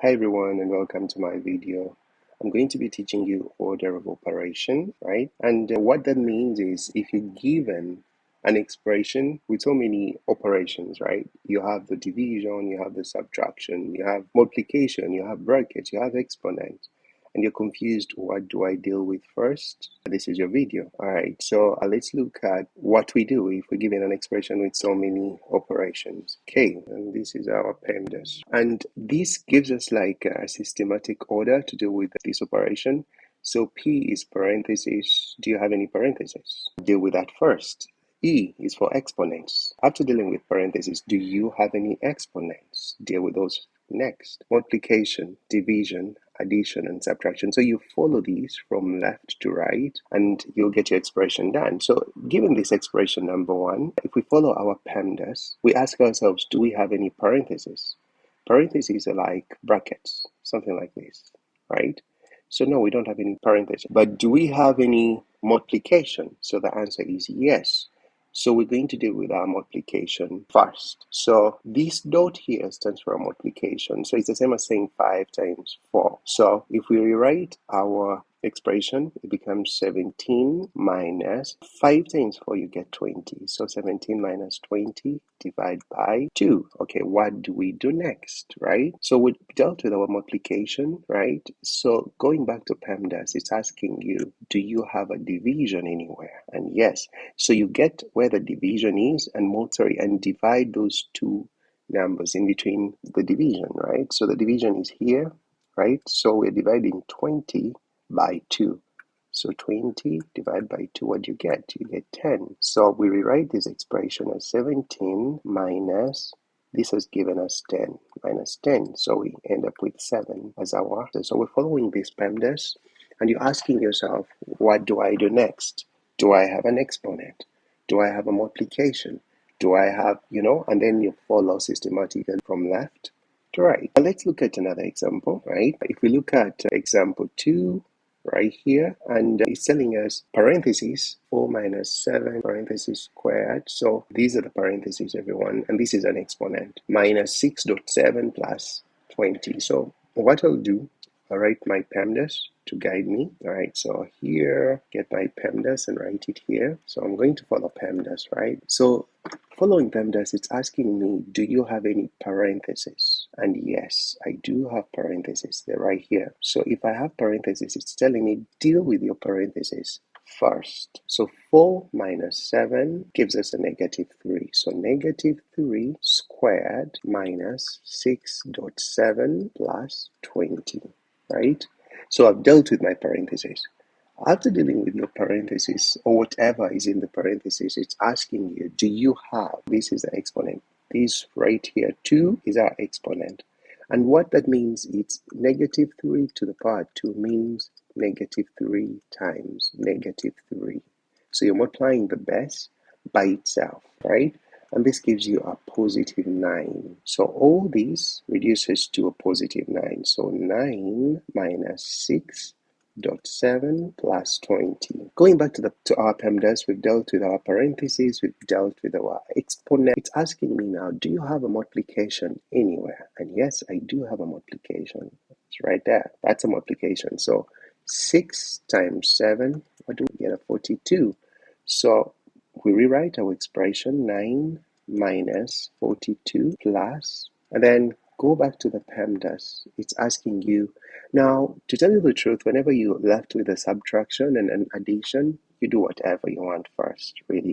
Hi everyone and welcome to my video. I'm going to be teaching you order of operation, right? And what that means is if you're given an expression with so many operations, right? You have the division, you have the subtraction, you have multiplication, you have brackets, you have exponents, and you're confused, what do I deal with first? This is your video. All right, so let's look at what we do if we're given an expression with so many operations. Okay, and this is our PEMDAS. And this gives us like a systematic order to deal with this operation. So P is parentheses. Do you have any parentheses? Deal with that first. E is for exponents. After dealing with parentheses, do you have any exponents? Deal with those next. Multiplication, division, addition, and subtraction. So you follow these from left to right and you'll get your expression done. So given this expression number one, if we follow our PEMDAS, we ask ourselves, do we have any parentheses? Parentheses are like brackets, something like this, right? So no, we don't have any parentheses. But do we have any multiplication? So the answer is yes. So we're going to deal with our multiplication first. So this dot here stands for a multiplication. So it's the same as saying 5 times 4. So if we rewrite our expression, it becomes 17 minus 5 times 4, you get 20. So 17 minus 20 divide by 2. Okay, what do we do next, right? So we dealt with our multiplication, right? So going back to PEMDAS, it's asking you, do you have a division anywhere? And yes, so you get where the division is and and divide those two numbers in between the division, right? So the division is here, right? So we're dividing 20 by 2. So 20 divided by 2, what do you get? You get 10. So we rewrite this expression as 17 minus, this has given us 10, minus 10. So we end up with 7 as our answer. So we're following this PEMDAS, and you're asking yourself, what do I do next? Do I have an exponent? Do I have a multiplication? Do I have, and then you follow systematically from left to right. Now let's look at another example, right? If we look at example 2, right here, and it's telling us parentheses 4 minus 7 parentheses squared. So these are the parentheses, everyone, and this is an exponent, minus 6.7 plus 20. So what I'll do, I'll write my PEMDAS to guide me. All right, so here, get my PEMDAS and write it here. So I'm going to follow PEMDAS, right? So following PEMDAS, it's asking me, do you have any parentheses? And yes, I do have parentheses. They're right here. So if I have parentheses, it's telling me deal with your parentheses first. So 4 minus 7 gives us a negative 3. So negative 3 squared minus 6.7 plus 20, right? So I've dealt with my parentheses. After dealing with your parentheses or whatever is in the parentheses, it's asking you, do you have, this is the exponent. This right here, 2 is our exponent. And what that means, it's negative 3 to the power 2 means negative 3 times negative 3. So you're multiplying the base by itself, right? And this gives you a positive 9. So all this reduces to a positive 9. So 9 minus 6.7 plus 20. Going back to our PEMDAS, we've dealt with our parentheses, we've dealt with our exponent. It's asking me now, do you have a multiplication anywhere? And yes, I do have a multiplication. It's right there. That's a multiplication. So 6 times 7, what do we get? A 42. So we rewrite our expression 9 minus 42 plus, and then go back to the PEMDAS. It's asking you, now, to tell you the truth, whenever you're left with a subtraction and an addition, you do whatever you want first, really.